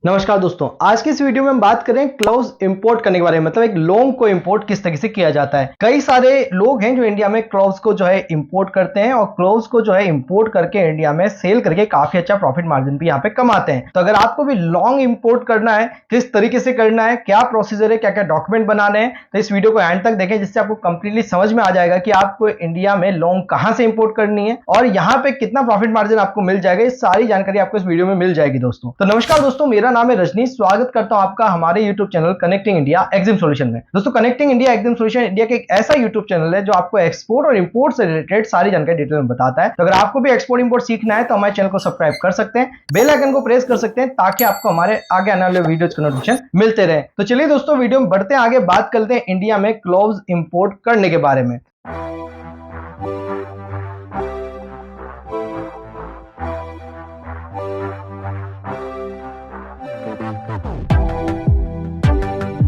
नमस्कार दोस्तों, आज की इस वीडियो में हम बात करें क्लोव्स इंपोर्ट करने के बारे में। मतलब एक लौंग को इंपोर्ट किस तरीके से किया जाता है। कई सारे लोग हैं जो इंडिया में क्लोव्स को जो है इंपोर्ट करते हैं और क्लोव्स को जो है इंपोर्ट करके इंडिया में सेल करके काफी अच्छा प्रॉफिट मार्जिन भी यहाँ पे कमाते हैं। तो अगर आपको भी लौंग इंपोर्ट करना है, किस तरीके से करना है, क्या प्रोसीजर है, क्या क्या डॉक्यूमेंट बनाने हैं, तो इस वीडियो को एंड तक देखें, जिससे आपको कंप्लीटली समझ में आ जाएगा कि आपको इंडिया में लौंग कहां से इंपोर्ट करनी है और यहाँ पे कितना प्रॉफिट मार्जिन आपको मिल जाएगा। ये सारी जानकारी आपको इस वीडियो में मिल जाएगी दोस्तों। तो नमस्कार दोस्तों, मेरा नाम है रजनी। स्वागत करता हूं आपका हमारे YouTube channel connecting India exam solution में। दोस्तों, connecting India exam solution India के एक ऐसा YouTube चैनल है जो आपको एक्सपोर्ट और इंपोर्ट से रिलेटेड सारी जानकारी डिटेल में बताता है। तो अगर आपको भी एक्सपोर्ट इंपोर्ट सीखना है तो हमारे चैनल को सब्सक्राइब कर सकते हैं, बेल आइकन को प्रेस कर सकते हैं ताकि आपको हमारे आगे आने वाले वीडियोज के नोटिफिकेशन मिलते रहे। तो चलिए दोस्तों, वीडियो में बढ़ते हैं आगे, बात करते हैं इंडिया में क्लोव्स इंपोर्ट करने के बारे में।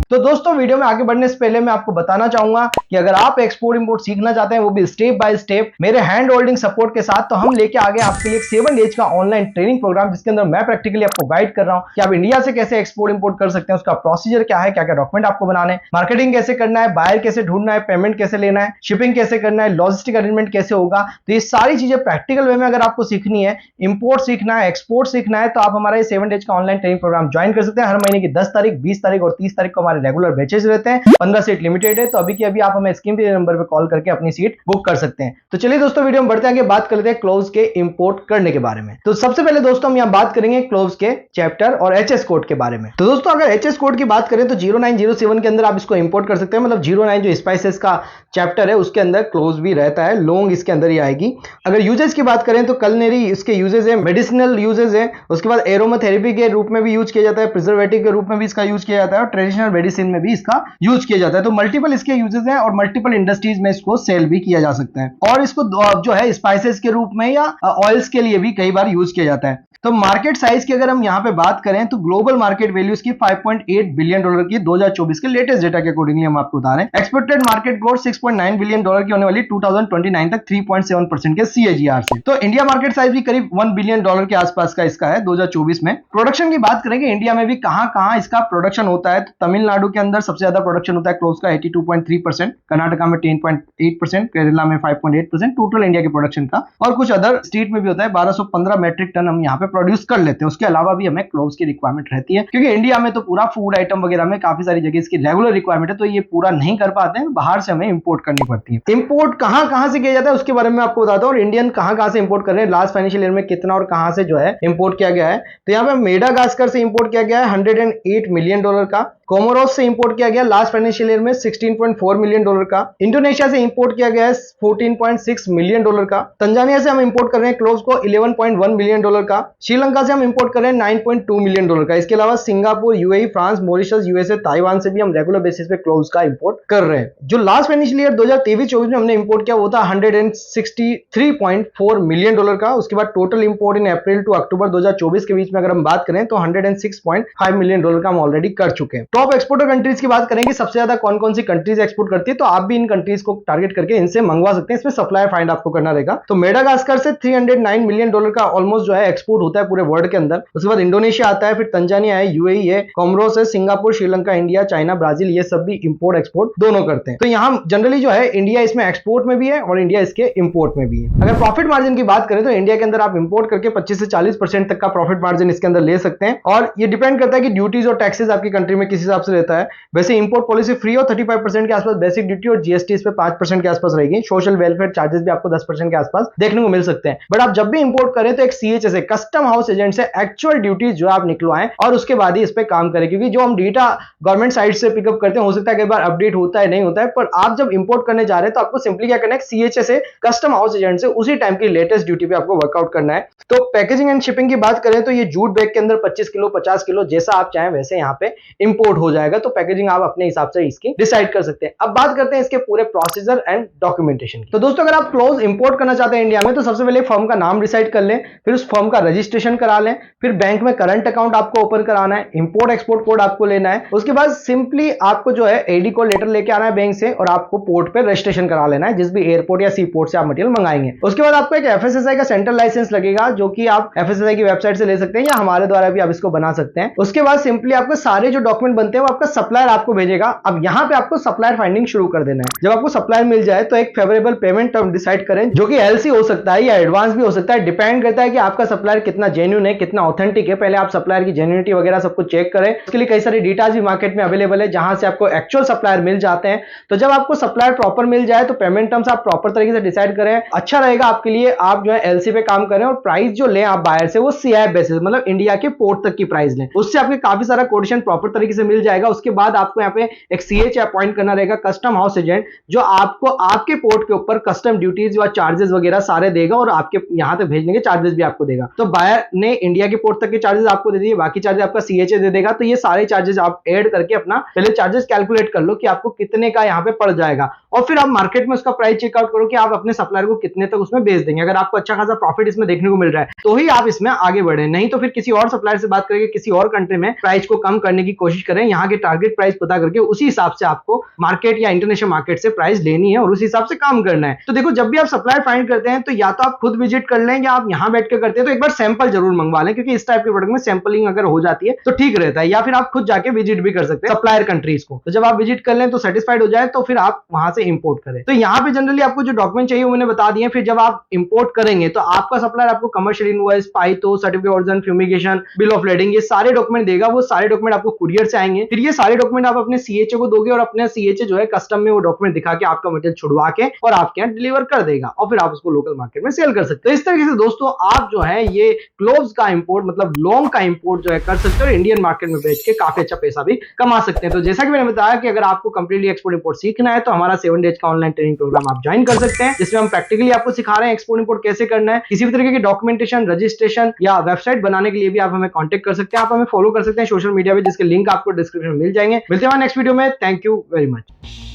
तो दोस्तों, वीडियो में आगे बढ़ने से पहले मैं आपको बताना चाहूंगा कि अगर आप एक्सपोर्ट इंपोर्ट सीखना चाहते हैं, वो भी स्टेप बाय स्टेप मेरे हैंड होल्डिंग सपोर्ट के साथ, तो हम लेके आगे आपके लिए 7 डेज का ऑनलाइन ट्रेनिंग प्रोग्राम, जिसके अंदर मैं प्रैक्टिकली आपको गाइड कर रहा हूं कि आप इंडिया से कैसे एक्सपोर्ट इंपोर्ट कर सकते हैं, उसका प्रोसीजर क्या है, क्या क्या डॉक्यूमेंट आपको बनाने हैं, मार्केटिंग कैसे करना है, बायर कैसे ढूंढना है, पेमेंट कैसे लेना है, शिपिंग कैसे करना है, लॉजिस्टिक अरेंजमेंट कैसे होगा। तो ये सारी चीजें प्रैक्टिकल वे में अगर आपको सीखनी है, इंपोर्ट सीखना है, एक्सपोर्ट सीखना है, तो आप हमारा ये 7 डेज का ऑनलाइन ट्रेनिंग प्रोग्राम ज्वाइन कर सकते हैं। हर महीने की 10 तारीख, 20 तारीख और 30 तारीख को हमारे रेगुलर बैचेज 15 सीट लिमिटेड है। तो अभी की अभी आप हमें स्क्रीन पे नंबर पे कॉल करके अपनी सीट बुक कर सकते हैं। तो चलिए दोस्तों, वीडियो में बढ़ते हैं आगे, बात कर लेते हैं क्लोव्स के इंपोर्ट करने के बारे में। तो सबसे पहले दोस्तों हम यहां बात करेंगे क्लोव्स के चैप्टर और एचएस कोड के बारे में। तो दोस्तों, अगर एचएस कोड की बात करें तो 0907 के अंदर आप इसको इंपोर्ट कर सकते हैं। मतलब 09 जो स्पाइसेस का चैप्टर है उसके अंदर क्लोव्स भी रहता है, लौंग इसके अंदर ही आएगी। अगर यूजेस की बात करें तो कलनरी इसके यूजेस है, मेडिसिनल यूजेस है, उसके बाद एरोमाथेरेपी के रूप में भी यूज किया जाता है, प्रिजर्वेटिव के रूप में भी इसका यूज किया जाता है और ट्रेडिशनल मेडिसिन में भी इसका यूज किया जाता है। तो मल्टीपल इसके यूजेस हैं और मल्टीपल इंडस्ट्रीज में इसको सेल भी किया जा सकता है और इसको जो है स्पाइसेस के रूप में या ऑयल्स के लिए भी कई बार यूज किया जाता है। तो मार्केट साइज की अगर हम यहां पे बात करें तो ग्लोबल मार्केट वैल्यू इसकी $5.8 बिलियन की 2024 के लेटेस्ट डेटा के अकॉर्डिंगली हम आपको बता रहे हैं। एक्सपेक्टेड मार्केट ग्रोथ $6.9 बिलियन की होने वाली 2029 तक 3.7% के CAGR से। तो इंडिया मार्केट साइज भी करीब $1 बिलियन के आसपास का इसका है 2024 में। प्रोडक्शन की बात करेंगे इंडिया में भी कहां इसका प्रोडक्शन होता है, तो तमिलनाडु के अंदर सबसे ज्यादा प्रोडक्शन होता है क्लोव्स का 82.3%, कर्नाटका में 10.8%, केरला में 5.8%, टोटल इंडिया के प्रोडक्शन का। और कुछ अदर स्टेट में भी होता है 1215 मैट्रिक टन हम यहाँ पे प्रोड्यूस कर लेते हैं। उसके अलावा भी हमें क्लोव्स की रिक्वायरमेंट रहती है, क्योंकि इंडिया में तो पूरा फूड आइटम वगैरह में काफी सारी जगह इसकी रेगुलर रिक्वायरमेंट है, तो ये पूरा नहीं कर पाते हैं, बाहर से हमें इंपोर्ट करनी पड़ती है। इंपोर्ट कहां से किया जाता है उसके बारे में आपको बताता हूँ, और इंडियन कहां से इंपोर्ट कर रहे हैं, लास्ट फाइनेंशियल ईयर में कितना और कहां से जो है इंपोर्ट किया गया है। तो यहाँ पे मेडागास्कर से इंपोर्ट किया गया है $108 मिलियन का, कोमोरोस से इंपोर्ट किया गया लास्ट फाइनेंशियल ईयर में $16.4 मिलियन का, इंडोनेशिया से इंपोर्ट किया गया है $14.6 मिलियन का, तंजानिया से हम इंपोर्ट कर रहे हैं क्लोव्स को $11.1 मिलियन का, श्रीलंका से हम इंपोर्ट कर रहे हैं $9.2 मिलियन का। इसके अलावा Singapore, UAE, France, Mauritius, USA, Taiwan से भी हम रेगुलर बेसिस पे क्लोव्स का इंपोर्ट कर रहे हैं। जो लास्ट फाइनेंशियल ईयर 2023-24 में हमने इंपोर्ट किया वो था $163.4 मिलियन का। उसके बाद total import in April to October 2024 के बीच में अगर हम बात करें तो $106.5 मिलियन का हम ऑलरेडी कर चुके हैं। टॉप एक्सपोर्टर कंट्रीज की बात करेंगे, सबसे ज्यादा कौन कौन सी कंट्रीज एक्सपोर्ट करती है, तो आप भी इन कंट्रीज को टारगेट करके इनसे मंगवा सकते हैं। इसमें सप्लायर फाइंड आपको करना रहेगा। तो मेडागास्कर से $309 मिलियन का ऑलमोस्ट जो है एक्सपोर्ट होता है पूरे वर्ल्ड के अंदर। उसके बाद इंडोनेशिया आता है, फिर तंजानिया है, यूएई है, कोमोरोस है, Singapore, Sri Lanka, India, China, Brazil, ये सब भी इंपोर्ट एक्सपोर्ट दोनों करते हैं। तो यहाँ जनरली जो है इंडिया इसमें एक्सपोर्ट में भी है और इंडिया इसके इंपोर्ट में भी है। अगर प्रॉफिट मार्जिन की बात करें तो इंडिया के अंदर आप इंपोर्ट करके 25 से 40% तक का प्रॉफिट मार्जिन इसके अंदर ले सकते हैं, और ये डिपेंड करता है कि ड्यूटीज और टैक्सेस आपकी कंट्री में किस हिसाब से रहता है। वैसे इंपोर्ट पॉलिसी फ्री और 35% के आसपास बेसिक ड्यूटी और जीएसटी इस पे 5% के आसपास रहेगी। सोशल वेलफेयर चार्जेस भी आपको 10% के आसपास देखने को मिल सकते हैं। बट आप जब भी इंपोर्ट करें तो एक सीएचए से, कस्टम हाउस एजेंट से एक्चुअल ड्यूटीज जो आप निकलवाएं और उसके बाद ही इस पे काम करें, क्योंकि जो हम डेटा गवर्नमेंट साइड से पिकअप करते हैं हो सकता है कई बार अपडेट होता है, नहीं होता है, पर आप जब इंपोर्ट करने जा रहे हैं तो आपको सिंपली क्या करना है, सीएचए से, कस्टम हाउस एजेंट से उसी टाइम की लेटेस्ट ड्यूटी पे आपको वर्कआउट करना है। तो पैकेजिंग एंड शिपिंग की बात करें तो ये जूट बैग के अंदर 25 किलो 50 किलो जैसा आप चाहें वैसे यहाँ पे इंपोर्ट हो जाएगा। तो पैकेजिंग आप अपने हिसाब से इसकी डिसाइड कर सकते हैं। अब बात करते हैं इसके पूरे प्रोसीजर एंड डॉक्यूमेंटेशन की। तो दोस्तों, अगर आप क्लोव्स इंपोर्ट करना चाहते हैं इंडिया में तो सबसे पहले फर्म का नाम डिसाइड कर लें, फिर उस फर्म का रजिस्टर रजिस्ट्रेशन करा लें। फिर बैंक में करंट अकाउंट आपको ओपन कराना है, इंपोर्ट एक्सपोर्ट कोड आपको लेना है। उसके बाद सिंपली आपको जो है एडी कोड लेटर लेके आना है बैंक से और आपको पोर्ट पे रजिस्ट्रेशन करा लेना है, जिस भी एयरपोर्ट या सी पोर्ट से आप मटेरियल मंगाएंगे। उसके बाद आपको एक एफएसएसआई का सेंट्रल लाइसेंस लगेगा, जो कि आप एफएसएसआई की वेबसाइट से ले सकते हैं या हमारे द्वारा भी आप इसको बना सकते हैं। उसके बाद सिंपली आपको सारे जो डॉक्यूमेंट बनते हैं वो आपका सप्लायर आपको भेजेगा। अब यहां पे आपको सप्लायर फाइंडिंग शुरू कर देना है। जब आपको सप्लायर मिल जाए तो एक फेवरेबल पेमेंट टर्म डिसाइड करें, जो कि एलसी हो सकता है या एडवांस भी हो सकता है, डिपेंड करता है कि आपका सप्लायर कितना जेन्युइन है, कितना ऑथेंटिक है। पहले आप सप्लायर की जेन्युइनिटी वगैरह सब कुछ चेक करें। उसके लिए कई सारी डेटाज भी मार्केट में अवेलेबल है जहां से आपको एक्चुअल सप्लायर मिल जाते हैं। तो जब आपको सप्लायर प्रॉपर मिल जाए तो पेमेंट टर्म्स आप प्रॉपर तरीके से डिसाइड करें। अच्छा रहेगा आपके लिए आप जो है एलसी पे काम करें और प्राइस जो लें आप बायर से वो सीआईएफ बेसिस, मतलब इंडिया के पोर्ट तक की प्राइस लें। उससे आपके काफी सारा कोटेशन प्रॉपर तरीके से मिल जाएगा। उसके बाद आपको यहाँ पे एक सीएच अपॉइंट करना रहेगा, कस्टम हाउस एजेंट, जो आपको आपके पोर्ट के ऊपर कस्टम ड्यूटीज या चार्जेस वगैरह सारे देगा और आपके यहां तक भेजने के चार्जेस भी आपको देगा। तो बायर ने इंडिया के पोर्ट तक के चार्जेस आपको दे दिए, बाकी चार्जेस आपका सीएचए दे देगा। तो ये सारे चार्जेस आप ऐड करके अपना पहले चार्जेस कैलकुलेट कर लो कि आपको कितने का यहाँ पे पड़ जाएगा, और फिर आप मार्केट में उसका प्राइस चेकआउट करो कि आप अपने सप्लायर को कितने तक उसमें बेच देंगे। अगर आपको अच्छा खासा प्रॉफिट इसमें देखने को मिल रहा है तो ही आप इसमें आगे बढ़े, नहीं तो फिर किसी और सप्लायर से बात करके किसी और कंट्री में प्राइस को कम करने की कोशिश करें। यहाँ के टारगेट प्राइस पता करके उसी हिसाब से आपको मार्केट या इंटरनेशनल मार्केट से प्राइस लेनी है और उस हिसाब से काम करना है। तो देखो, जब भी आप सप्लायर फाइंड करते हैं तो या तो आप खुद विजिट कर लें या आप यहां बैठ के करते हैं तो एक बार सैंपल जरूर मंगवा लें, क्योंकि इस टाइप के प्रोडक्ट में सैंपलिंग अगर हो जाती है तो ठीक रहता है। या फिर आप खुद जाके विजिट भी कर सकते हैं सप्लायर कंट्रीज को। तो जब आप विजिट कर लें तो सेटिस्फाइड हो जाए तो फिर आप वहां से इंपोर्ट करें। तो यहाँ पे जनरली आपको जो डॉक्यूमेंट चाहिए वो मैंने बता दिए। फिर जब आप इंपोर्ट करेंगे तो आपका सप्लायर आपको कमर्शियल इनवॉइस, पाइतो, certificate origin, fumigation, bill of lading, ये सारे डॉक्यूमेंट देगा। वो सारे डॉक्यूमेंट आपको कुरियर से आएंगे। फिर ये सारे डॉक्यूमेंट आप अपने सीएचए को दोगे और अपने सीएचए जो है कस्टम में वो डॉक्यूमेंट दिखा के आपका मटेरियल छुड़वा के और आपके यहाँ डिलीवर कर देगा और फिर आप उसको लोकल मार्केट में सेल कर सकते हो। इस तरीके से दोस्तों आप जो है ये क्लोव्स का इंपोर्ट, मतलब लॉन्ग का इंपोर्ट जो है कर सकते हो और इंडियन मार्केट में बेच के काफी अच्छा पैसा भी कमा सकते हैं। तो जैसा कि मैंने बताया कि अगर आपको कंप्लीटली एक्सपोर्ट इंपोर्ट सीखना है तो हमारा 7 डेज का ऑनलाइन ट्रेनिंग प्रोग्राम आप ज्वाइन कर सकते हैं, जिसमें हम प्रैक्टिकली आपको सिखा रहे हैं एक्सपोर्ट इंपोर्ट कैसे करना है। किसी भी तरीके की डॉक्यूमेंटेशन, रजिस्ट्रेशन या वेबसाइट बनाने के लिए भी आप हमें कॉन्टेक्ट कर सकते हैं। आप हमें फॉलो कर सकते हैं सोशल मीडिया पे, जिसके लिंक आपको डिस्क्रिप्शन में मिल जाएंगे। मिलते हैं नेक्स्ट वीडियो में। Thank you very much.